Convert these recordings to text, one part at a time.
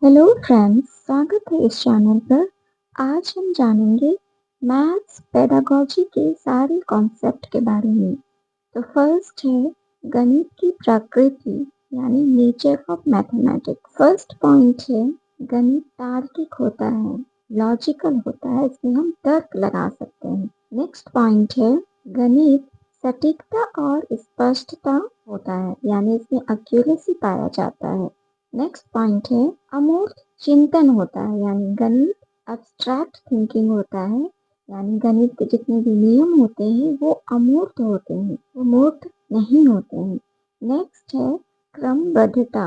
Hello friends, स्वागत है इस चैनल पर। आज हम जानेंगे मैथ्स पेडागोजी के सारे कॉन्सेप्ट के बारे में। तो फर्स्ट है गणित की प्रकृति यानी nature of mathematics. First point है गणित तार्किक होता है, लॉजिकल होता है, इसमें हम तर्क लगा सकते हैं। नेक्स्ट पॉइंट है गणित सटीकता और स्पष्टता होता है, यानी इसमें एक्यूरेसी पाया जाता है। नेक्स्ट पॉइंट है अमूर्त चिंतन होता है, यानी गणित एब्स्ट्रैक्ट थिंकिंग होता है, यानी गणित के जितने भी नियम होते हैं वो अमूर्त होते हैं, वो मूर्त नहीं होते हैं। नेक्स्ट है क्रमबद्धता,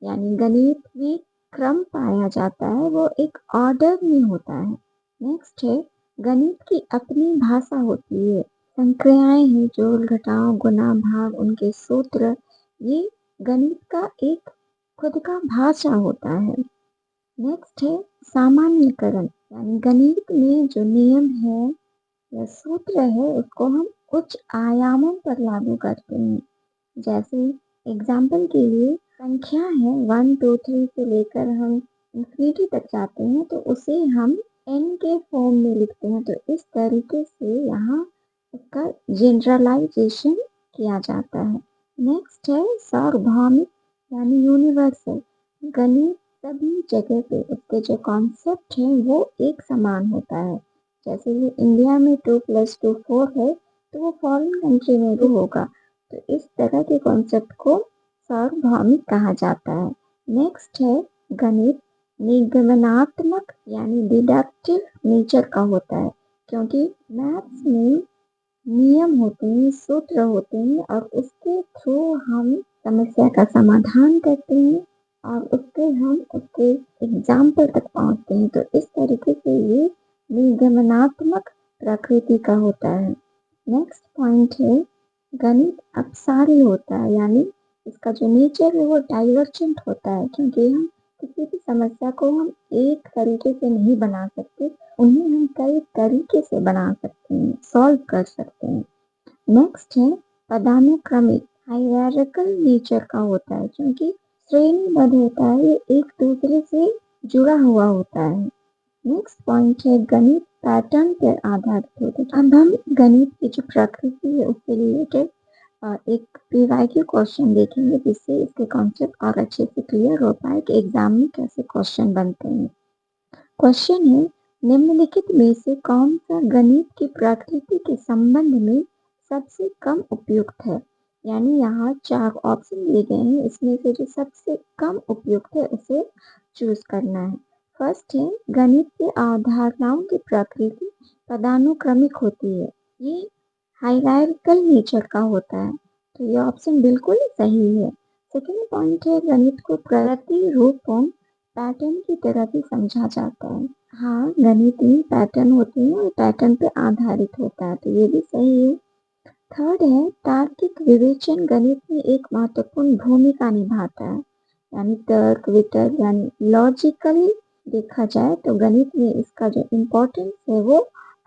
यानी गणित में क्रम पाया जाता है, वो एक ऑर्डर में होता है। नेक्स्ट है गणित की अपनी भाषा होती है, संक्रियाएं हैं, जोड़ घटाव गुणा भाग उनके सूत्र, ये गणित का एक खुद का भाषा होता है। नेक्स्ट है सामान्यीकरण, यानी गणित में जो नियम है या सूत्र है उसको हम उच्च आयामों पर लागू करते हैं। जैसे एग्जाम्पल के लिए संख्या है 1 2 3 से लेकर हम इंफिनिटी तक जाते हैं तो उसे हम n के फॉर्म में लिखते हैं। तो इस तरीके से यहाँ इसका जनरलाइजेशन किया जाता है। नेक्स्ट है सार्वभौमिक यानी यूनिवर्सल, गणित सभी जगह पे उसके जो कॉन्सेप्ट है वो एक समान होता है। जैसे कि इंडिया में 2 + 2 4 है तो वो फॉरेन कंट्री में भी होगा। तो इस तरह के कॉन्सेप्ट को सार्वभौमिक कहा जाता है। नेक्स्ट है गणित निगमनात्मक यानी डिडक्टिव नेचर का होता है, क्योंकि मैथ्स में नियम होते हैं, सूत्र होते हैं और उसके थ्रू हम समस्या का समाधान करते हैं और उसके एग्जाम्पल तक पहुंचते हैं। तो इस तरीके से ये निगमनात्मक प्रकृति का होता है। नेक्स्ट पॉइंट है गणित अपसारी होता है, यानी इसका जो नेचर है वो डाइवर्जेंट होता है, क्योंकि हम किसी भी समस्या को हम एक तरीके से नहीं बना सकते, उन्हें हम कई तरीके से बना सकते हैं, सॉल्व कर सकते हैं। नेक्स्ट है पदानुक्रमिक हायरार्किकल नेचर का होता है, क्योंकि श्रेणीबद्ध होता है, ये एक दूसरे से जुड़ा हुआ होता है। नेक्स्ट पॉइंट है गणित पैटर्न पर आधारित होता है। अब हम गणित की जो प्रकृति है उससे रिलेटेड एक पीवाईक्यू क्वेश्चन देखेंगे, जिससे इसके कॉन्सेप्ट और अच्छे से क्लियर हो पाए कि एग्जाम में कैसे क्वेश्चन बनते हैं। क्वेश्चन है निम्नलिखित में से कौन सा गणित की प्रकृति के संबंध में सबसे कम उपयुक्त है। यानी यहाँ 4 ऑप्शन दिए गए हैं, इसमें से जो सबसे कम उपयुक्त है उसे चूज करना है। फर्स्ट है गणित की अवधारणाओं की प्रकृति पदानुक्रमिक होती है, ये हायरार्किकल नेचर का होता है, तो ये ऑप्शन बिल्कुल सही है। सेकेंड पॉइंट है गणित को प्रतिरूपों पैटर्न की तरह भी समझा जाता है। हाँ, गणित में पैटर्न होते हैं और पैटर्न पे आधारित होता है, तो ये भी सही है। थर्ड है तार्किक विवेचन गणित में एक महत्वपूर्ण भूमिका निभाता है, यानी तर्क वितर्क यानी लॉजिकली देखा जाए तो गणित में इसका जो इम्पोर्टेंस है वो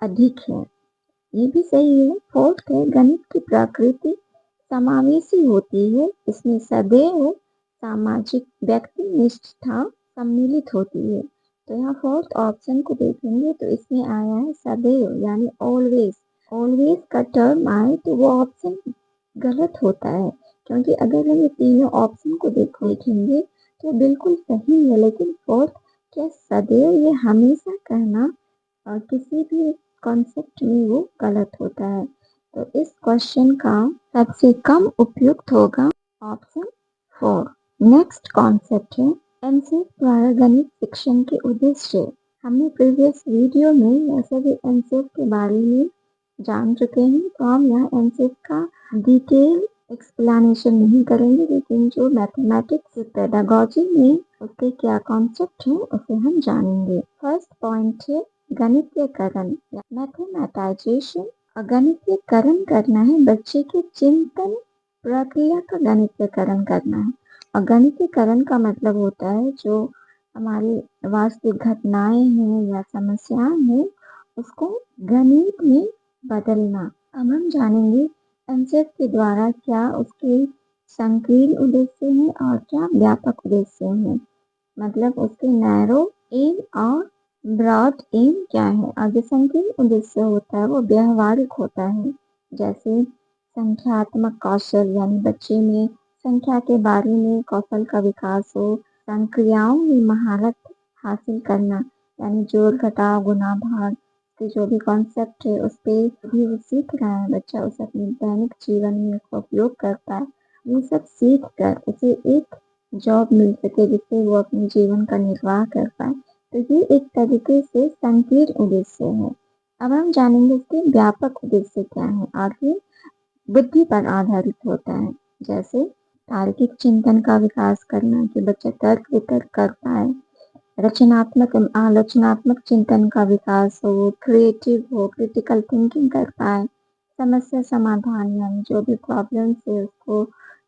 अधिक है, ये भी सही है। फोर्थ है गणित की प्रकृति समावेशी होती है, इसमें सदैव सामाजिक व्यक्ति निष्ठा सम्मिलित होती है। तो यहाँ फोर्थ ऑप्शन को देखेंगे तो इसमें आया है सदैव यानी ऑलवेज। ऑलवेज का टर्म आए तो वो ऑप्शन गलत होता है, क्योंकि अगर हम ये तीनों ऑप्शन को देखेंगे तो बिल्कुल सही है, लेकिन फोर्थ क्या सदैव ये हमेशा कहना और किसी भी कॉन्सेप्ट में वो गलत होता है। तो इस क्वेश्चन का सबसे कम उपयुक्त होगा ऑप्शन 4। नेक्स्ट कॉन्सेप्ट है एनसीएफ द्वारा गणित शिक्षण के उद्देश्य। हमने प्रीवियस वीडियो में यह सभी एनसीएफ के बारे में जान चुके हैं, तो हम यहाँ एनसीएफ का डिटेल एक्सप्लेनेशन नहीं करेंगे, लेकिन जो मैथमेटिक्स पेडागोजी में उसके क्या कॉन्सेप्ट हैं उसे हम जानेंगे। फर्स्ट पॉइंट है गणितीयकरण या मैथमेटाइजेशन। गणितीयकरण करना है, बच्चे के चिंतन प्रक्रिया का गणितीयकरण करना है। और गणितीयकरण का मतलब होता है जो हमारी वास्तविक घटनाएं हैं या समस्याएं हैं उसको गणित में बदलना। अब हम जानेंगे एनसीएफ के द्वारा क्या उसके संकीर्ण उद्देश्य हैं और क्या व्यापक उद्देश्य हैं। मतलब उसके नैरो एम और ब्रॉड एम क्या है। और जो संकीर्ण उद्देश्य होता है वो व्यवहारिक होता है, जैसे संख्यात्मक कौशल यानी बच्चे में संख्या के बारे में कौशल का विकास हो, संक्रियाओं में महारत हासिल करना यानी जोड़ घटाव गुणा भाग के जो भी कॉन्सेप्ट है उस पे भी वो सीख रहा है बच्चा, उसे अपने दैनिक जीवन में उसका उपयोग कर पाए। ये सब सीख कर उसे एक जॉब मिल सके जिससे वो अपने जीवन का निर्वाह कर पाए। तो ये एक तरीके से संकीर्ण उद्देश्य है। अब हम जानेंगे इसके व्यापक उद्देश्य क्या है और ये बुद्धि पर आधारित होता है, जैसे तार्किक चिंतन का विकास करना कि बच्चा तर्क वितर्क कर पाए, रचनात्मक आलोचनात्मक चिंतन का विकास हो, क्रिएटिव हो, क्रिटिकल थिंकिंग कर पाए, समस्या समाधान यानी जो भी प्रॉब्लम्स है उसको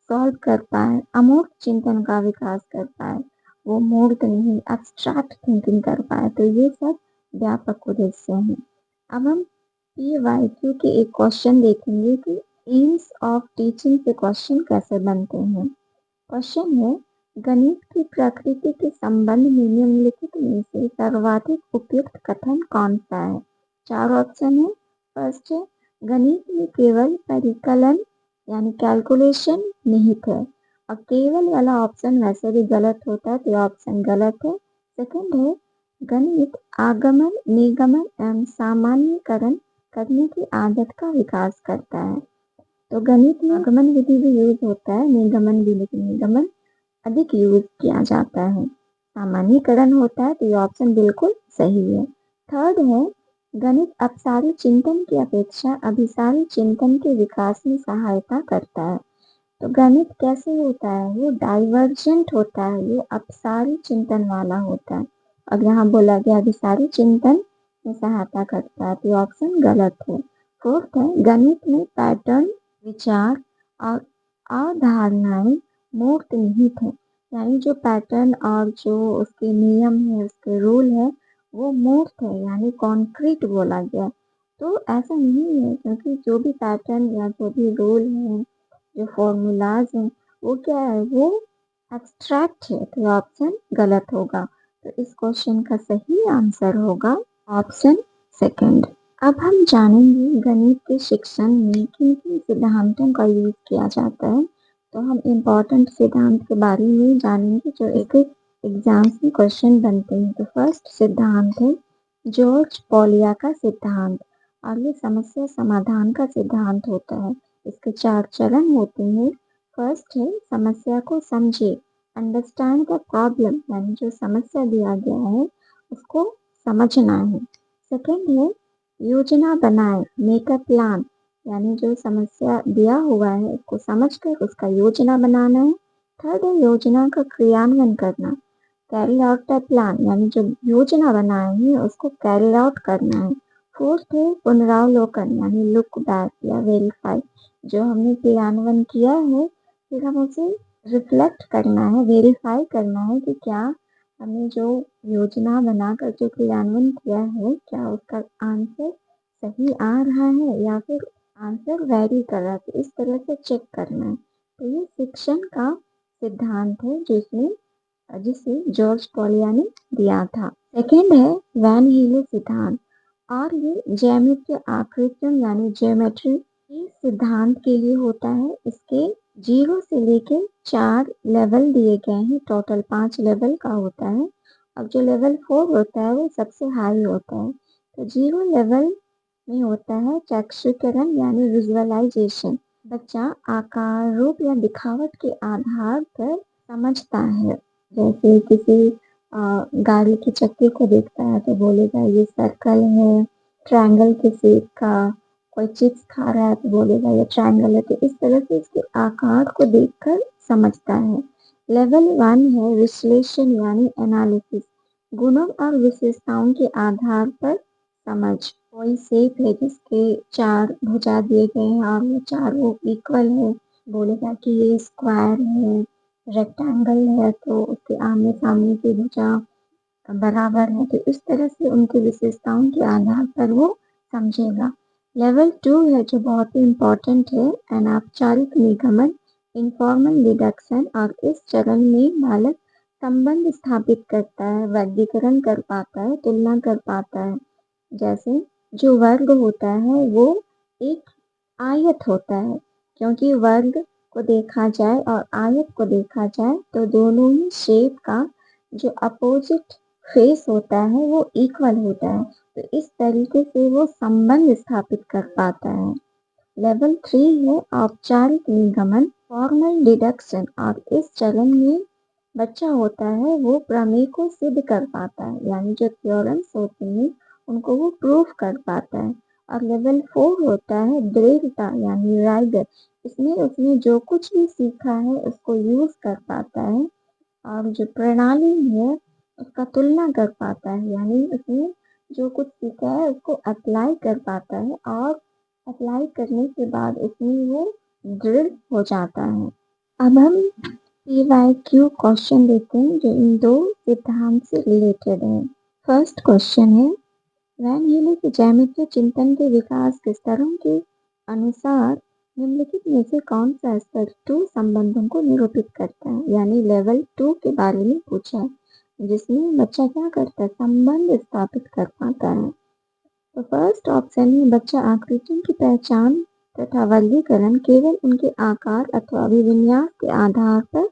सॉल्व कर पाए, अमूर्त चिंतन का विकास कर पाए, वो मूर्त नहीं एब्स्ट्रैक्ट थिंकिंग कर पाए। तो ये सब व्यापक उद्देश्य हैं। अब हम PYQ के एक क्वेश्चन देखेंगे कि एम्स ऑफ टीचिंग से क्वेश्चन कैसे बनते हैं। क्वेश्चन है, गणित की प्रकृति के संबंध में निम्नलिखित में से सर्वाधिक उपयुक्त कथन कौन सा है। 4 ऑप्शन है। फर्स्ट है, गणित में केवल परिकलन यानी कैलकुलेशन निहित है, और केवल वाला ऑप्शन वैसे भी गलत होता है तो ऑप्शन गलत है। सेकंड है, गणित आगमन निगमन एवं सामान्यकरण करने की आदत का विकास करता है। तो गणित में आगमन विधि भी यूज होता है, निगमन भी, लेकिन निगमन अधिक यूज किया जाता है। सामान्यीकरण होता है तो ये ऑप्शन बिल्कुल सही है। थर्ड है, गणित अपसारी चिंतन की अपेक्षा अभिसारी चिंतन के विकास में सहायता करता है। तो गणित कैसे होता है, वो डाइवर्जेंट होता है, ये अपसारी चिंतन वाला होता है। अब यहाँ बोला गया अभिसारी चिंतन में सहायता करता है तो ऑप्शन गलत है। फोर्थ है, गणित में पैटर्न विचार और अवधारणाएं मूर्त निहित है, यानी जो पैटर्न और जो उसके नियम है उसके रूल है वो मूर्त है यानी कॉन्क्रीट बोला गया। तो ऐसा नहीं है, क्योंकि जो भी पैटर्न या जो भी रूल है, जो फॉर्मूलाज हैं, वो क्या है, वो एब्स्ट्रैक्ट है तो ऑप्शन गलत होगा। तो इस क्वेश्चन का सही आंसर होगा ऑप्शन सेकंड। अब हम जानेंगे गणित के शिक्षण में किन किन सिद्धांतों का यूज किया जाता है। तो हम इम्पोर्टेंट सिद्धांत के बारे में जानेंगे जो एक एग्जाम्स में क्वेश्चन बनते हैं। तो फर्स्ट सिद्धांत है जॉर्ज पॉलिया का सिद्धांत, और ये समस्या समाधान का सिद्धांत होता है। इसके 4 चरण होते हैं। फर्स्ट है समस्या को समझे, अंडरस्टैंड द प्रॉब्लम, यानी जो समस्या दिया गया है उसको समझना है। सेकंड है योजना बनाए, मेक अ प्लान, यानी जो समस्या दिया हुआ है उसको समझकर उसका योजना बनाना है। थर्ड है योजना का क्रियान्वयन करना, कैरी आउट द प्लान, यानी जो योजना बनाए हैं उसको कैरी आउट करना है। फोर्थ है पुनरावलोकन, यानी लुक बैक या वेरीफाई, जो हमने क्रियान्वयन किया है फिर हम उसे रिफ्लेक्ट करना है, वेरीफाई करना है कि क्या हमने जो योजना बनाकर जो क्रियान्वयन किया है क्या उसका आंसर सही आ रहा है या फिर आंसर वेरी कर रहा है, तो इस तरह से चेक करना है। तो ये शिक्षण का सिद्धांत है जिसे जॉर्ज पॉलिया ने दिया था। सेकंड है वैन हीले सिद्धांत, और ये ज्यामितीय आकृतियों यानी ज्योमेट्री के सिद्धांत के लिए होता है। इसके 0 से लेके 4 लेवल दिए गए हैं, टोटल 5 लेवल का होता है। अब जो लेवल 4 होता है वो सबसे हाई होता है। तो 0 लेवल में होता है चक्षुकरण यानी विजुअलाइजेशन, बच्चा आकार रूप या दिखावट के आधार पर समझता है। जैसे किसी गाड़ी के चक्के को देखता है तो बोलेगा ये सर्कल है, ट्रायंगल के शेप का, कोई चिप्स खा रहा है तो बोलेगा ये ट्रायंगल है। तो इस तरह से इसके आकार को देखकर समझता है। लेवल 1 है विश्लेषण यानी एनालिसिस, गुणों और विशेषताओं के आधार पर समझ। कोई शेप है जिसके 4 भुजा दिए गए हैं और वो चारों इक्वल है, बोलेगा कि ये स्क्वायर है, रेक्टेंगल है तो उसके आमने सामने की भुजा बराबर है। तो इस तरह से उनकी विशेषताओं के आधार पर वो समझेगा। लेवल 2 है जो बहुत ही इम्पोर्टेंट है, अनौपचारिक निगमन, इनफॉर्मल डिडक्शन, और इस चरण में बालक संबंध स्थापित करता है, वर्गीकरण कर पाता है, तुलना कर पाता है। जैसे जो वर्ग होता है वो एक आयत होता है, क्योंकि वर्ग को देखा जाए और आयत को देखा जाए तो दोनों ही शेप का जो अपोजिट फेस होता है वो इक्वल होता है, तो इस तरीके से वो संबंध स्थापित कर पाता है। लेवल 3 है औपचारिक निगमन, फॉर्मल डिडक्शन, और इस चरण में बच्चा होता है वो प्रमेय को सिद्ध कर पाता है, यानी जो थ्योरम्स होते हैं उनको वो प्रूफ कर पाता है। और लेवल 4 होता है दृढ़ता यानी राइगर, इसमें उसने जो कुछ भी सीखा है उसको यूज कर पाता है, और जो प्रणाली है उसका तुलना कर पाता है, यानी उसने जो कुछ सीखा है उसको अप्लाई कर पाता है, और अप्लाई करने के बाद उसमें वो दृढ़ हो जाता है। अब हम PYQ क्वेश्चन देखते हैं जो इन दो सिद्धांत से रिलेटेड है। फर्स्ट क्वेश्चन है, वैन हीले के ज्यामितीय चिंतन के विकास के स्तरों के अनुसार निम्नलिखित में से कौन सा स्तर 2 संबंधों को निरूपित करता है, यानी लेवल 2 के बारे में पूछा है, जिसमें बच्चा क्या करता है, संबंध स्थापित कर पाता है। तो फर्स्ट ऑप्शन में बच्चा आकृतियों की पहचान तथा वर्गीकरण केवल उनके आकार अथवा अभिविन्यास के आधार पर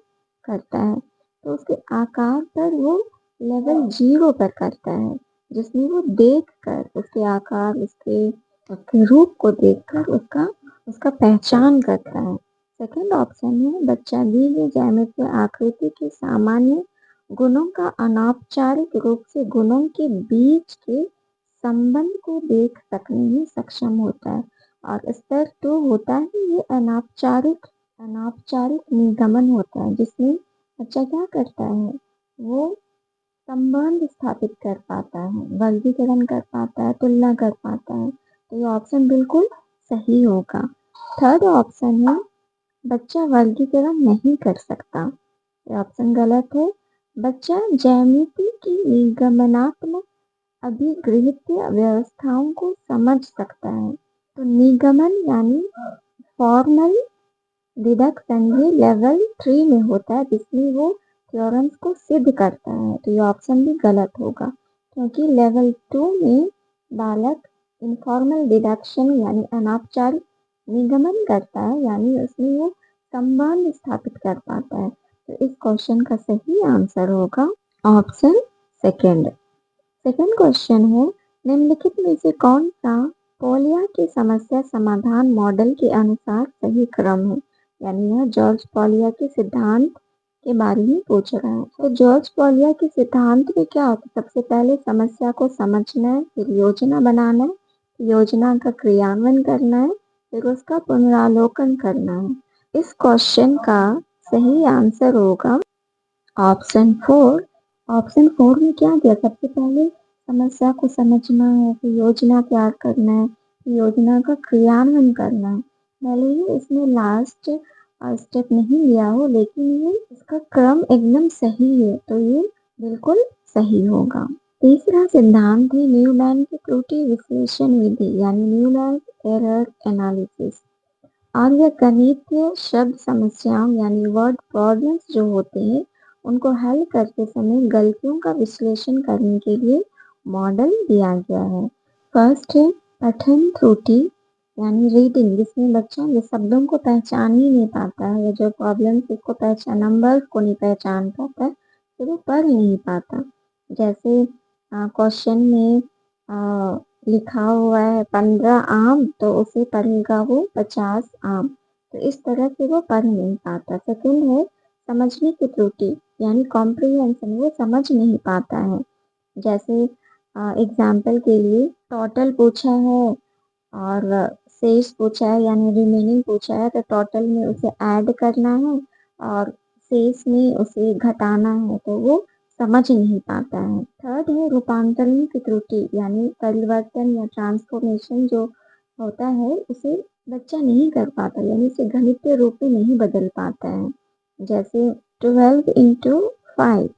करता है, तो उसके आकार पर वो लेवल 0 पर करता है, जिसमें वो देखकर उसके आकार उसके रूप को देखकर उसका पहचान करता है। सेकंड ऑप्शन है बच्चा दी गई ज्यामितीय आकृति के सामान्य गुणों का अनौपचारिक रूप से गुणों के बीच के संबंध को देख सकने में सक्षम होता है, और स्तर 2 होता है ये अनौपचारिक निगमन होता है, जिसमें बच्चा क्या करता है, वो संबंध स्थापित कर पाता है, वर्गीकरण कर पाता है, तुलना कर पाता है, तो ये ऑप्शन बिल्कुल सही होगा। थर्ड ऑप्शन है बच्चा वर्गीकरण नहीं कर सकता, ये ऑप्शन गलत है। बच्चा ज्यामिति की निगमनात्मक अभिगृह्य व्यवस्थाओं को समझ सकता है, तो निगमन यानी फॉर्मल डिडक्शन ये लेवल 3 में होता है, जिसमें वो थ्योरम्स को सिद्ध करता है, तो ये ऑप्शन भी गलत होगा, क्योंकि लेवल 2 में बालक इनफॉर्मल डिडक्शन यानी अनौपचारिक निगमन करता है, यानी उसमें वो संबंध स्थापित कर पाता है, तो इस क्वेश्चन का सही आंसर होगा ऑप्शन सेकेंड। सेकंड क्वेश्चन है, निम्नलिखित में से कौन सा पोलिया की समस्या समाधान मॉडल के अनुसार सही क्रम है, यानी यह जॉर्ज पोलिया के सिद्धांत के बारे में पूछ रहा है। तो जॉर्ज पोलिया के सिद्धांत में क्या होता है, सबसे पहले समस्या को समझना है, फिर योजना बनाना है, योजना का क्रियान्वयन करना है, फिर उसका पुनरावलोकन करना है। इस क्वेश्चन का सही आंसर होगा ऑप्शन 4। ऑप्शन 4 में क्या दिया, सबसे पहले समस्या को समझना है, फिर योजना तैयार करना है, फिर योजना का क्रियान्वयन करना है। भले ही इसमें लास्ट स्टेप नहीं लिया हो, लेकिन ये इसका क्रम एकदम सही है, तो ये बिल्कुल सही होगा। तीसरा सिद्धांत है न्यूमैन की त्रुटि विश्लेषण विधि, यानी न्यूमैन एरर एनालिसिस, और यह गणितीय शब्द समस्याओं यानी वर्ड प्रॉब्लम्स जो होते हैं उनको हल करते समय गलतियों का विश्लेषण करने के लिए मॉडल दिया गया है। फर्स्ट है पठन त्रुटि यानी रीडिंग, जिसमें बच्चा ये शब्दों को पहचान ही नहीं पाता है, या जो प्रॉब्लम इसको पहचान नंबर को नहीं पहचान पाता है तो वो पढ़ नहीं पाता। जैसे क्वेश्चन में लिखा हुआ है 15 आम, तो उसे पढ़ेगा वो 50 आम, तो इस तरह से वो पढ़ नहीं पाता। सेकंड है समझने की त्रुटि यानी कॉम्प्रिहेंशन, वो समझ नहीं पाता है। जैसे एग्जाम्पल के लिए टोटल पूछा है और शेष पूछा है यानी रिमेनिंग पूछा है, तो टोटल में उसे ऐड करना है और शेष में उसे घटाना है, तो वो समझ नहीं पाता है। थर्ड है रूपांतरण की त्रुटि यानी परिवर्तन या ट्रांसफॉर्मेशन जो होता है उसे बच्चा नहीं कर पाता, यानी उसे गणितीय रूप में नहीं बदल पाता है। जैसे 12 इंटू 5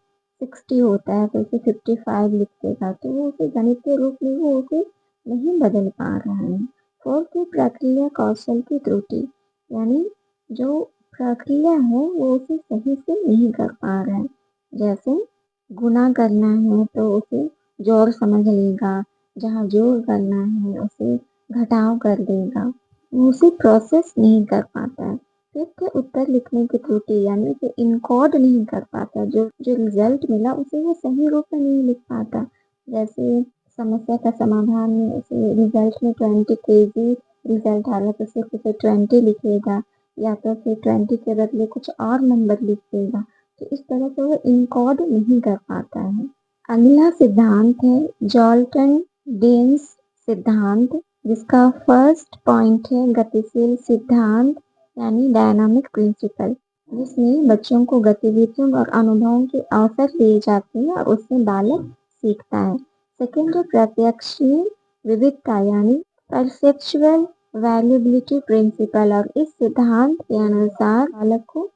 60 होता है, तो उसे 55 लिख देगा, तो वो उसे गणितीय रूप में वो उसे नहीं बदल पा रहा है। फोर्थ है प्रक्रिया कौशल की त्रुटि, यानी जो प्रक्रिया है वो उसे सही से नहीं कर पा रहा है। जैसे गुणा करना है तो उसे जोड़ समझ लेगा, जहाँ जोड़ करना है उसे घटाव कर देगा। वो उसे प्रोसेस नहीं कर पाता है। फिर उत्तर लिखने की त्रुटि यानी कि इनकोड नहीं कर पाता, जो जो रिजल्ट मिला उसे वो सही रूप में नहीं लिख पाता। जैसे समस्या का समाधान में उसे रिजल्ट में 20 kg रिजल्ट आ रहा है तो सिर्फ उसे 20 लिखेगा, या तो फिर 20 के बदले कुछ और नंबर लिख देगा। तो इस तरह से वो इनकोड नहीं कर पाता है। अगला सिद्धांत है जॉल्टन डेन्स सिद्धांत, जिसका फर्स्ट पॉइंट है गतिशील सिद्धांत यानी डायनामिक प्रिंसिपल, जिसमें बच्चों को गतिविधियों और अनुभवों के अवसर दिए जाते हैं और उससे बालक सीखता है। सेकेंड है प्रत्यक्षीय विविधता यानी परसेप्चुअल वैल्यूबिलिटी प्रिंसिपल, और इस सिद्धांत के अनुसार बालक को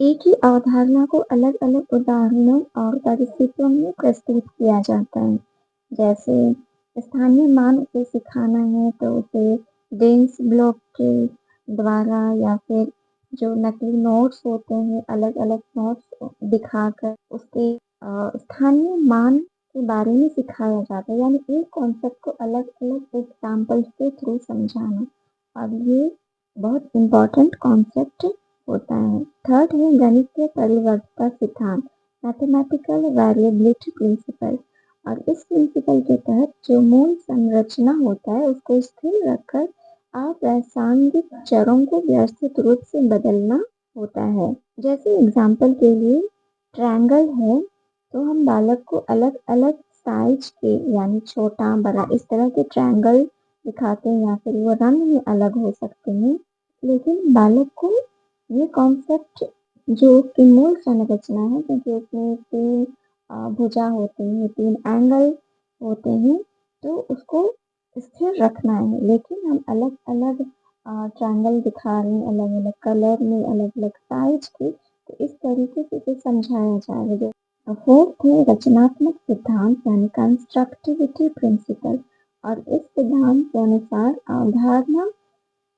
एक ही अवधारणा को अलग अलग उदाहरणों और परिस्थितियों में प्रस्तुत किया जाता है। जैसे स्थानीय मान उसे सिखाना है तो उसे डेंस ब्लॉक के द्वारा, या फिर जो नकली नोट्स होते हैं अलग अलग नोट्स दिखाकर उसके स्थानीय मान के बारे में सिखाया जाता है, यानी एक कॉन्सेप्ट को अलग अलग एग्जाम्पल्स के थ्रू समझाना। और ये बहुत इम्पोर्टेंट कॉन्सेप्ट होता है। थर्ड है गणितीय परिवर्तता सिद्धांत, मैथमेटिकल वेरिएबिलिटी प्रिंसिपल, और इस प्रिंसिपल के तहत जो मूल संरचना होता है उसको स्थिर रखकर अप्रासंगिक चरों को व्यवस्थित रूप से बदलना होता है। जैसे एग्जाम्पल के लिए ट्रायंगल है तो हम बालक को अलग अलग साइज के यानी छोटा बड़ा इस तरह के ट्रायंगल दिखाते हैं, या फिर वो रंग में अलग हो सकते हैं, लेकिन बालक को ये कॉन्सेप्ट जो कि मूल संरचना है, क्योंकि उसमें 3 भुजा होते हैं, 3 एंगल होते हैं, तो उसको स्थिर रखना है। लेकिन हम अलग अलग ट्रायंगल दिखा रहे हैं, अलग अलग कलर में, अलग अलग साइज के, तो इस तरीके से इसे समझाया जाएगा। फोर्थ है रचनात्मक सिद्धांत यानी कंस्ट्रक्टिविटी प्रिंसिपल, और इस सिद्धांत के अनुसार अवधारणा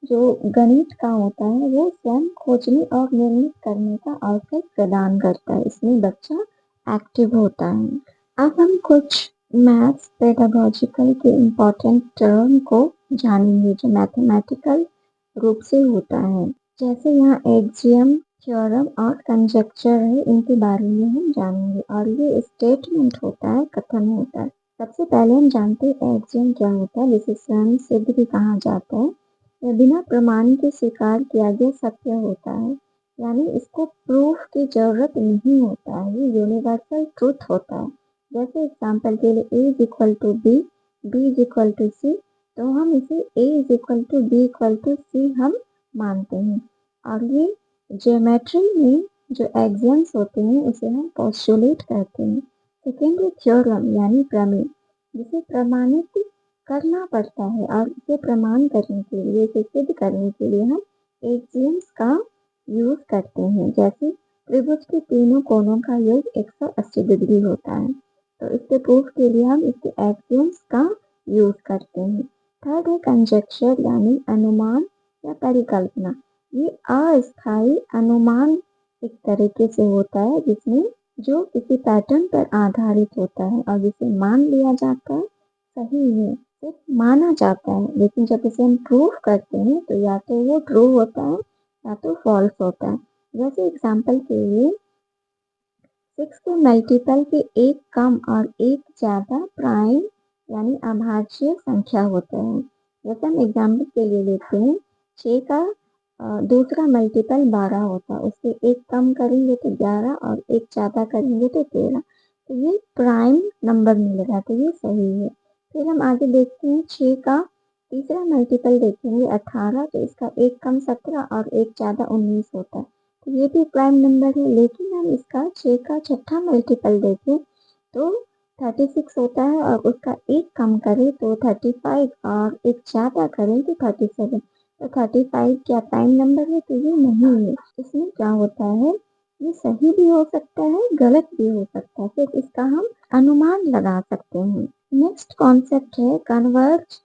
जो गणित का होता है वो स्वयं खोजने और निर्मित करने का अवसर प्रदान करता है। इसमें बच्चा एक्टिव होता है। अब हम कुछ मैथ्स पेडागोजिकल के इम्पोर्टेंट टर्म को जानेंगे जो मैथमेटिकल रूप से होता है। जैसे यहाँ एक्सियम, थ्योरम और कंजक्चर है, इनके बारे में हम जानेंगे। और ये स्टेटमेंट होता है, कथन होता है। सबसे पहले हम जानते हैं एक्सियम क्या होता है, जिसे स्वयं सिद्ध भी कहा जाता है। यह बिना प्रमाण के स्वीकार किया गया सत्य होता है, यानी इसको प्रूफ की जरूरत नहीं होता है, ये यूनिवर्सल ट्रूथ होता है। जैसे एग्जाम्पल के लिए a is equal to b, b is equal to c, तो हम इसे a is equal to b equal to c हम मानते हैं। और ये ज्योमेट्री में जो एक्सियम्स होते हैं उसे हम पोस्टुलेट कहते हैं। सेकेंड है थ्योरम यानी प्रमेय, जिसे प्रमाणित करना पड़ता है, और इसे प्रमाण करने के लिए, इसे सिद्ध करने के लिए हम एक्सियम्स का यूज करते हैं। जैसे त्रिभुज के तीनों कोणों का योग 180 डिग्री होता है, तो इसके प्रूफ के लिए हम इसके एक्सियम्स का यूज करते हैं। थर्ड है कंजेक्चर यानी अनुमान या परिकल्पना। ये अस्थायी अनुमान एक तरीके से होता है जिसमें जो किसी पैटर्न पर आधारित होता है और जिसे मान लिया जाता है सही है, सिर्फ माना जाता है, लेकिन जब इसे हम प्रूफ करते हैं तो या तो वो ट्रू होता है या तो फॉल्स होता है। जैसे एग्जाम्पल के लिए 6 के मल्टीपल के एक कम और एक ज़्यादा प्राइम यानी अभाज्य संख्या होते हैं। जैसे हम एग्जाम्पल के लिए लेते हैं 6 का दूसरा मल्टीपल 12 होता है, उससे एक कम करेंगे तो 11 और एक ज़्यादा करेंगे तो 13, तो ये प्राइम नंबर मिलेगा, तो ये सही है। फिर हम आगे देखते हैं 6 का तीसरा मल्टीपल देखेंगे 18, तो इसका एक कम 17 और एक ज़्यादा 19 होता है, तो ये भी प्राइम नंबर है। लेकिन हम इसका 6 का छठा मल्टीपल देखें तो 36 होता है, और उसका एक कम करें तो 35 और एक ज़्यादा करें तो 37, तो 35 क्या प्राइम नंबर है? तो ये नहीं है। इसमें क्या होता है, ये सही भी हो सकता है, गलत भी हो सकता है, फिर इसका हम अनुमान लगा सकते हैं। नेक्स्ट कॉन्सेप्ट है कन्वर्ज,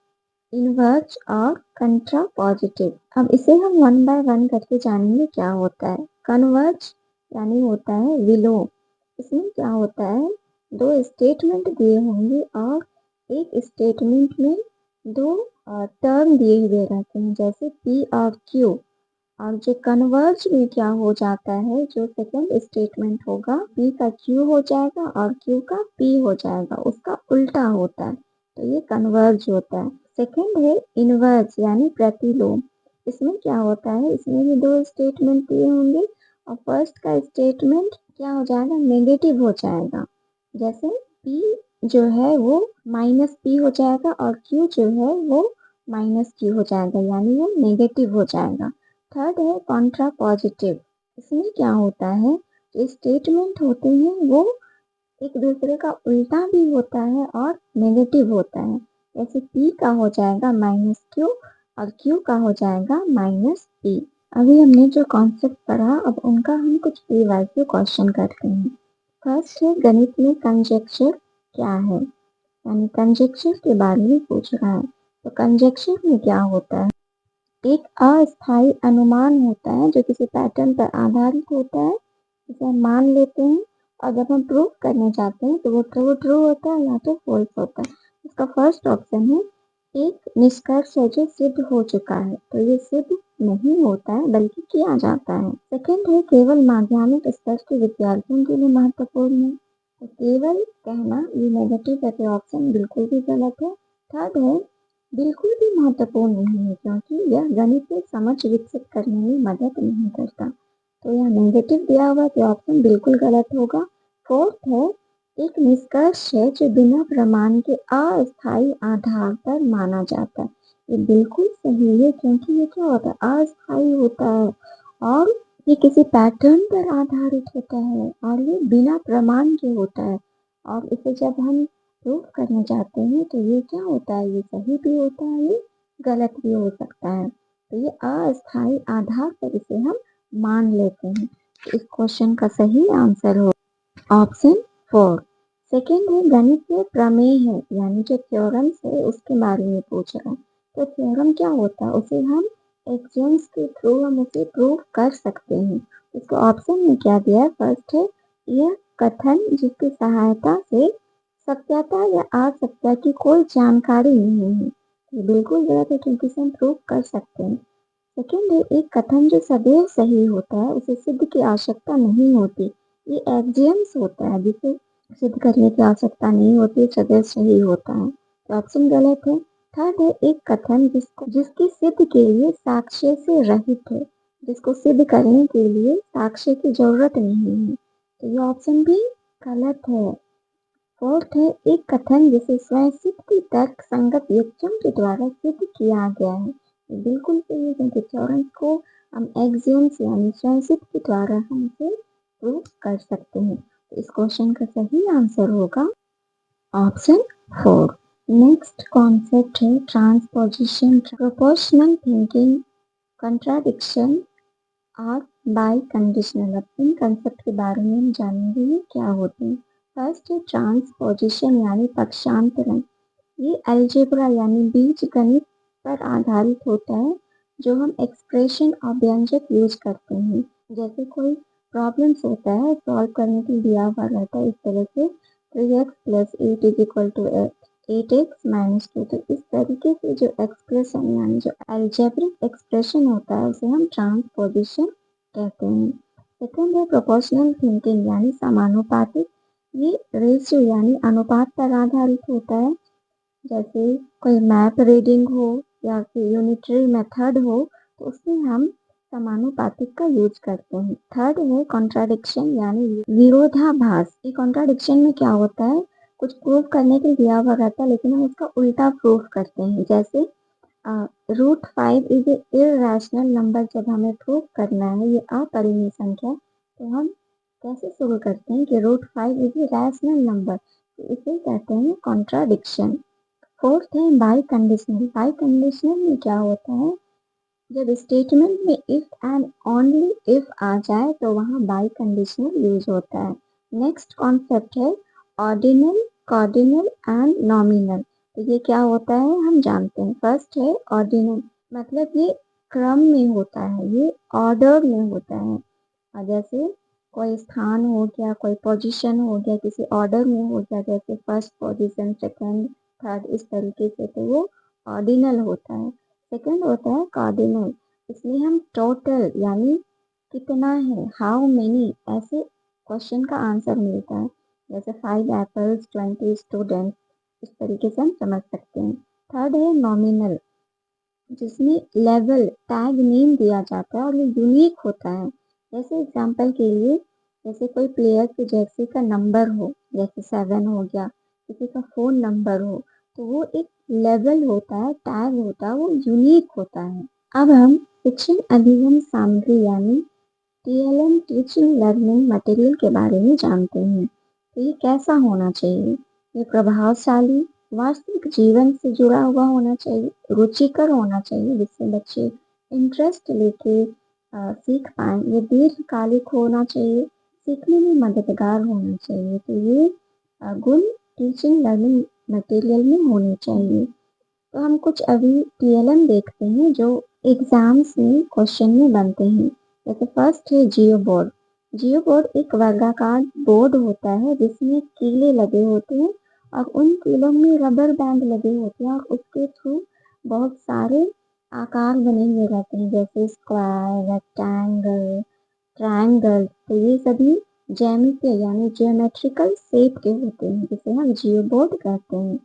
इनवर्ज और कंट्रा पॉजिटिव। अब इसे हम वन बाय वन करके जानेंगे क्या होता है। कन्वर्ज यानी होता है विलोम, इसमें क्या होता है, दो स्टेटमेंट दिए होंगे और एक स्टेटमेंट में दो टर्म दिए हुए रहते हैं, जैसे पी और क्यू। और जो कन्वर्ज में क्या हो जाता है, जो सेकंड स्टेटमेंट होगा, पी का क्यू हो जाएगा और क्यू का पी हो जाएगा, उसका उल्टा होता है, तो ये कन्वर्ज होता है। सेकंड है इनवर्स यानी प्रतिलोम। इसमें क्या होता है, इसमें भी दो स्टेटमेंट दिए होंगे और फर्स्ट का स्टेटमेंट क्या हो जाएगा, नेगेटिव हो जाएगा, जैसे पी जो है वो माइनस पी हो जाएगा और क्यू जो है वो माइनस क्यू हो जाएगा, यानी वो नेगेटिव हो जाएगा। थर्ड है कॉन्ट्रा पॉजिटिव। इसमें क्या होता है, जो स्टेटमेंट होते हैं वो एक दूसरे का उल्टा भी होता है और नेगेटिव होता है, जैसे P का हो जाएगा माइनस क्यू और Q का हो जाएगा माइनस P। अभी हमने जो कॉन्सेप्ट पढ़ा, अब उनका हम कुछ प्रीवाइज क्वेश्चन करते हैं। फर्स्ट है गणित में कंजक्चर क्या है, यानी कंजक्चर के बारे में पूछ रहा है। तो कंजक्चर में क्या होता है, एक अस्थायी अनुमान होता है जो किसी पैटर्न पर आधारित होता है, जिसे हम मान लेते हैं, और जब हम प्रूव करने जाते हैं तो वो ट्रू होता है या तो फॉल्स होता है। इसका फर्स्ट ऑप्शन है एक निष्कर्ष है जो सिद्ध हो चुका है, तो ये सिद्ध नहीं होता है बल्कि किया जाता है। सेकंड है केवल माध्यमिक स्तर के विद्यार्थियों के लिए महत्वपूर्ण है, तो केवल कहना ये नेगेटिव है, तो ऑप्शन बिल्कुल भी गलत है। थर्ड है बिल्कुल भी महत्वपूर्ण नहीं है क्योंकि यह गणित की समझ विकसित करने में मदद नहीं करता, तो यह नेगेटिव दिया हुआ, तो ऑप्शन बिल्कुल गलत होगा। फोर्थ है एक निष्कर्ष है जो बिना प्रमाण के अस्थायी आधार पर माना जाता है, ये बिल्कुल सही है क्योंकि ये क्या होता है, अस्थायी होता है और ये किसी पैटर्न पर आधारित होता है और ये बिना प्रमाण के होता है, और इसे जब हम प्रूफ करने जाते हैं तो ये क्या होता है, ये सही भी होता है, ये गलत भी हो सकता है, तो ये अस्थायी आधार पर इसे हम मान लेते हैं। तो इस क्वेश्चन का सही आंसर हो ऑप्शन 4। सेकेंड है गणित में प्रमेय है, यानी जो थ्योरम्स है उसके बारे में पूछ रहा है। तो थ्योरम क्या होता है, उसे हम एक्सियम्स के थ्रू हम उसे प्रूव कर सकते हैं। इसको ऑप्शन में क्या दिया है, फर्स्ट है यह कथन जिसकी सहायता से सत्यता या असत्य की कोई जानकारी नहीं है, ये बिल्कुल गलत है क्योंकि इसे हम प्रूव कर सकते हैं। सेकेंड है एक कथन जो सदैव सही होता है उसे सिद्ध की आवश्यकता नहीं होती, ये एक्सियम्स होता है जिसे सिद्ध करने की आवश्यकता नहीं होती, सदैव सही होता है, तो ऑप्शन गलत है। थर्ड है एक कथन जिसकी सिद्ध के लिए साक्ष्य से रहित है, जिसको सिद्ध करने के लिए साक्ष्य की जरूरत नहीं है, तो ये ऑप्शन भी गलत है। फोर्थ है एक कथन जिसे स्वयं सिद्ध की तर्क संगत युक्तियों के द्वारा सिद्ध किया गया है, ये बिल्कुल सही है क्योंकि थ्योरम को हम एक्सियम्स यानी स्वयं सिद्ध के द्वारा हम इसे प्रूव कर सकते हैं, तो इस क्वेश्चन का सही आंसर होगा ऑप्शन 4। नेक्स्ट कॉन्सेप्ट है ट्रांसपोजिशन, प्रोपोर्शनल थिंकिंग, कंट्राडिक्शन और बाई कंडीशनल। अब इन कंसेप्ट के बारे में हम जानेंगे ये क्या होते हैं। फर्स्ट है ट्रांसपोजिशन यानी पक्षांतरण, ये अलजेब्रा यानी बीजगणित पर आधारित होता है, जो हम एक्सप्रेशन और व्यंजक यूज करते हैं, जैसे कोई प्रॉब्लम्स होता है सॉल्व करने के लिए दिया हुआ रहता है, इस तरह से 3x plus 8 is equal to 8x minus 2, तो इस तरीके से जो एक्सप्रेशन यानी जो अलजेब्रिक एक्सप्रेशन होता है उसे हम ट्रांसपोजिशन कहते हैं। सेकेंड है प्रोपोर्शनल थिंकिंग यानी समानुपातिक, ये रेशियो यानी अनुपात पर आधारित होता है, जैसे कोई मैप रीडिंग हो या फिर यूनिटरी मेथड हो तो उसमें हम समानुपातिक का यूज करते हैं। थर्ड है कॉन्ट्राडिक्शन यानी विरोधाभास, ये कॉन्ट्राडिक्शन में क्या होता है, कुछ प्रूव करने के लिए दिया हुआ रहता है लेकिन हम उसका उल्टा प्रूफ करते हैं, जैसे √5 इज ए इरेशनल नंबर, जब हमें प्रूव करना है ये अपरिमेय संख्या, तो हम कैसे शुरू करते हैं कि √5 इज ए रैशनल नंबर, तो इसे कहते हैं कॉन्ट्राडिक्शन। फोर्थ है बाई कंडीशनल, बाई कंडीशनल में क्या होता है, जब स्टेटमेंट में इफ एंड ओनली इफ आ जाए तो वहाँ बाई कंडीशनल यूज होता है। नेक्स्ट कॉन्सेप्ट है ऑर्डिनल, कॉर्डिनल एंड नॉमिनल, तो ये क्या होता है हम जानते हैं। फर्स्ट है ऑर्डिनल, मतलब ये क्रम में होता है, ये ऑर्डर में होता है, और जैसे कोई स्थान हो गया, कोई पोजीशन हो गया, किसी ऑर्डर में हो गया, जैसे फर्स्ट पोजीशन, सेकंड, थर्ड, इस तरीके से, तो वो ऑर्डिनल होता है। सेकंड होता है कार्डिनल, इसमें हम टोटल यानी कितना है, हाउ मेनी, ऐसे क्वेश्चन का आंसर मिलता है। जैसे 5 एप्पल्स 20 स्टूडेंट्स, इस तरीके से हम समझ सकते हैं। थर्ड है नॉमिनल, जिसमें लेवल टैग नेम दिया जाता है और ये यूनिक होता है। जैसे एग्जांपल के लिए, जैसे कोई प्लेयर के जर्सी का नंबर हो, जैसे 7 हो गया, किसी का फ़ोन नंबर हो, तो वो एक लेवल होता है, टैग होता है, वो यूनिक होता है। अब हम शिक्षण अधिगम सामग्री यानी टीएलएम टीचिंग लर्निंग मटेरियल के बारे में जानते हैं। तो ये कैसा होना चाहिए? ये प्रभावशाली, वास्तविक जीवन से जुड़ा हुआ होना चाहिए, रुचिकर होना चाहिए जिससे बच्चे इंटरेस्ट लेके सीख पाएँ। ये दीर्घकालिक होना चाहिए, सीखने में मददगार होना चाहिए। तो ये गुण टीचिंग लर्निंग मटेरियल में होने चाहिए। तो हम कुछ अभी टीएलएम देखते हैं जो एग्जाम्स में क्वेश्चन में बनते हैं। जैसे फर्स्ट है जियो बोर्ड। जियो बोर्ड एक वर्गाकार बोर्ड होता है जिसमें कीले लगे होते हैं और उन कीलों में रबर बैंड लगे होते हैं और उसके थ्रू बहुत सारे आकार बने हुए रहते हैं, जैसे स्क्वायर, रेक्टेंगल, ट्रायंगल। तो ये सभी ज्यामितीय यानी ज्योमेट्रिकल शेप के होते हैं, जिसे हम जियो बोर्ड कहते हैं।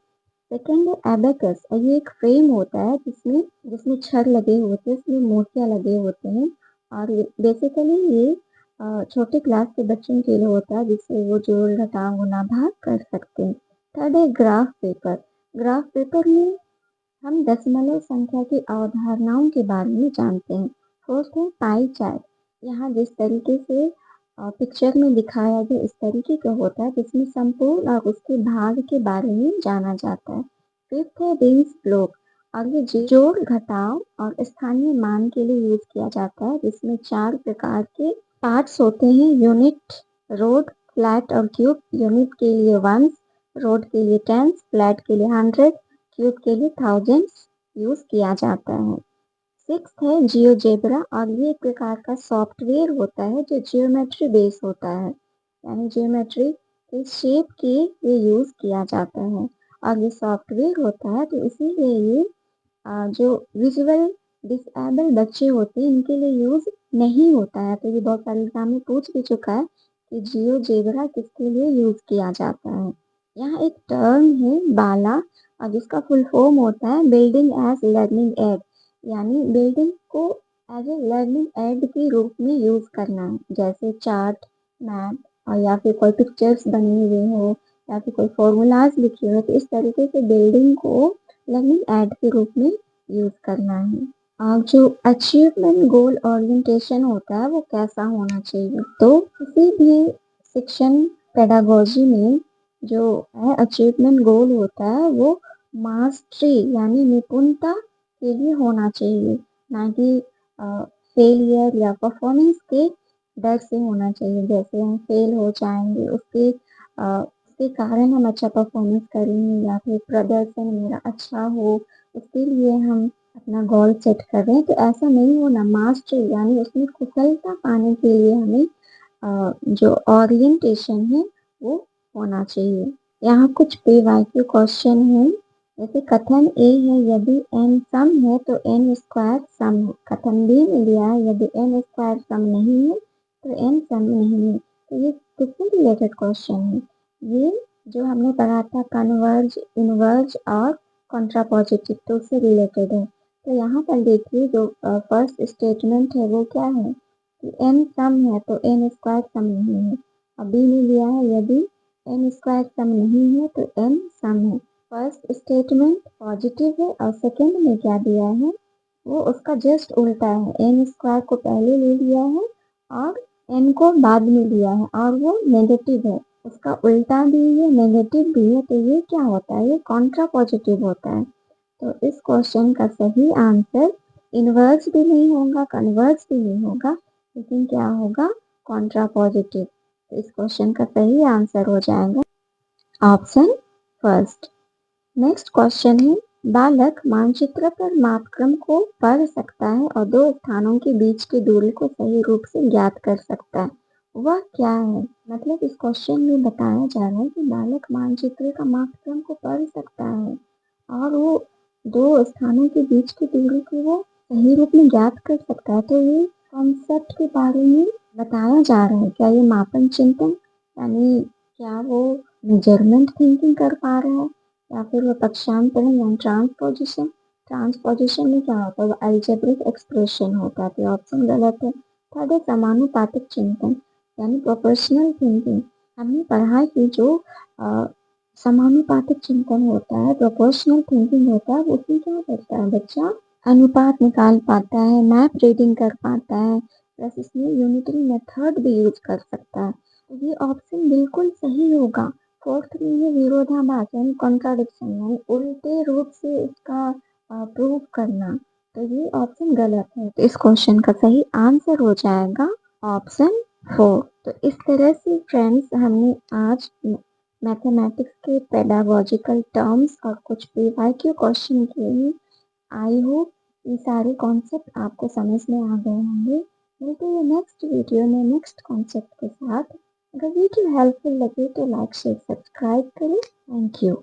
सेकेंड है एबेकस, और ये एक फ्रेम होता है जिसमें जिसमें छड़ लगे होते हैं, उसमें मोतियाँ लगे होते हैं और बेसिकली ये छोटे क्लास के बच्चों के लिए होता है, जिससे वो जोड़ घटाव गुणा भाग कर सकते हैं। थर्ड है ग्राफ पेपर। ग्राफ पेपर में हम दशमलव संख्या की अवधारणाओं के बारे में जानते हैं। फोर्थ है पाई चार्ट। यहाँ जिस तरीके से पिक्चर में दिखाया गया इस तरीके का होता है, जिसमें संपूर्ण और उसके भाग के बारे में जाना जाता है। फिफ्थ है रिंग्स ब्लॉक, और ये जोड़ घटाव और स्थानीय मान के लिए यूज किया जाता है, जिसमें 4 प्रकार के पार्ट्स होते हैं, यूनिट, रोड, फ्लैट और क्यूब। यूनिट के लिए वंस, रोड के लिए टेंस, फ्लैट के लिए 100, क्यूब के लिए थाउजेंड्स यूज किया जाता है। सिक्स्थ है जियोजेब्रा, और ये एक प्रकार का सॉफ्टवेयर होता है जो जियोमेट्री बेस होता है, यानी जियोमेट्री के शेप के लिए यूज किया जाता है और ये सॉफ्टवेयर होता है, तो इसीलिए ये जो विजुअल डिसेबल बच्चे होते हैं इनके लिए यूज नहीं होता है। तो ये बहुत सारे एग्जाम में पूछ भी चुका है कि जियोजेब्रा किसके लिए यूज किया जाता है। यहाँ एक टर्म है बाला, और जिसका फुल फॉर्म होता है बिल्डिंग एज लर्निंग एड, यानी बिल्डिंग को एज ए लर्निंग एड के रूप में यूज करना है। जैसे चार्ट, मैप, और या फिर कोई पिक्चर्स बने हुए हो या फिर कोई फॉर्मूलाज लिखे हुए, तो इस तरीके से बिल्डिंग को लर्निंग एड के रूप में यूज करना है। जो अचीवमेंट गोल ओरिएंटेशन होता है वो कैसा होना चाहिए? तो किसी भी शिक्षण पेडागोजी में जो है अचीवमेंट गोल होता है वो मास्टरी यानी निपुणता के लिए होना चाहिए, ना कि फेलियर या परफॉर्मेंस के डर से होना चाहिए। जैसे हम फेल हो जाएंगे उसके कारण हम अच्छा परफॉर्मेंस करेंगे, या फिर प्रदर्शन मेरा अच्छा हो उसके लिए हम अपना गोल सेट कर रहे हैं, तो ऐसा नहीं होना। मास्टरी यानी उसमें कुशलता पाने के लिए हमें जो ओरिएंटेशन है वो होना चाहिए। यहाँ कुछ PYQ क्वेश्चन है, जैसे कथन ए है यदि n सम है तो n स्क्वायर सम है। कथन बी में दिया है यदि n स्क्वायर सम नहीं है तो n सम नहीं है। तो ये किससे रिलेटेड क्वेश्चन है? ये जो हमने पढ़ा था कन्वर्ज, इनवर्ज और कॉन्ट्रापोजिटिव, तो उससे रिलेटेड है। तो यहाँ पर देखिए जो फर्स्ट स्टेटमेंट है वो क्या है कि n सम है तो n स्क्वायर सम नहीं है। अब बी में दिया है यदि n स्क्वायर सम नहीं है तो n सम है। फर्स्ट स्टेटमेंट पॉजिटिव है और सेकंड में क्या दिया है वो उसका जस्ट उल्टा है, n स्क्वायर को पहले ले लिया है और n को बाद में लिया है और वो नेगेटिव है। उसका उल्टा भी है, नेगेटिव भी है, तो ये क्या होता है? ये कॉन्ट्रा पॉजिटिव होता है। तो इस क्वेश्चन का सही आंसर इनवर्स भी नहीं होगा, कन्वर्स भी नहीं होगा, लेकिन क्या होगा? Contra positive. तो इस क्वेश्चन का सही आंसर हो जाएगा ऑप्शन फर्स्ट। नेक्स्ट क्वेश्चन है बालक मानचित्र पर मापक्रम को पढ़ सकता है और दो स्थानों के बीच की दूरी को सही रूप से ज्ञात कर सकता है। वह क्या है? मतलब इस क्वेश्चन में बताया जा रहा है कि बालक मानचित्र का मापक्रम को पढ़ सकता है और वो दो स्थानों के बीच की दूरी को वो सही रूप में ज्ञात कर सकता है। तो ये कॉन्सेप्ट के बारे में बताया जा रहा है। क्या ये मापन चिंतन यानी क्या वो मेजरमेंट थिंकिंग कर पा रहा है या फिर वो पक्षांतरण यानी ट्रांसपोजिशन। ट्रांसपोजिशन में क्या होता है? वो अलजेब्रिक एक्सप्रेशन होता है। तो ऑप्शन गलत है। थर्ड है समानुपातिक चिंतन यानी प्रोपोर्शनल थिंकिंग। हमने पढ़ा है कि जो समानुपातिक चिंतन होता है, प्रोपोर्शनल थिंकिंग होता है, उसमें क्या करता है बच्चा? अनुपात निकाल पाता है, मैप रीडिंग कर पाता है, प्लस इसमें यूनिटरी मेथड भी यूज कर सकता है। तो ये ऑप्शन बिल्कुल सही होगा। फोर्थ में है विरोधाभास यानी कॉन्ट्राडिक्शन यानी उल्टे रूप से इसका प्रूव करना। तो ये ऑप्शन गलत है। तो इस क्वेश्चन का सही आंसर हो जाएगा ऑप्शन 4। तो इस तरह से फ्रेंड्स हमने आज मैथमेटिक्स के पेडागोजिकल टर्म्स और कुछ पीवाईक्यू क्वेश्चन किए हैं। आई होप ये सारे कॉन्सेप्ट आपको समझ में आ गए होंगे। मिलते हैं नेक्स्ट वीडियो में नेक्स्ट कॉन्सेप्ट के साथ। अगर वीडियो हेल्पफुल लगे तो लाइक शेयर सब्सक्राइब करें। Thank you.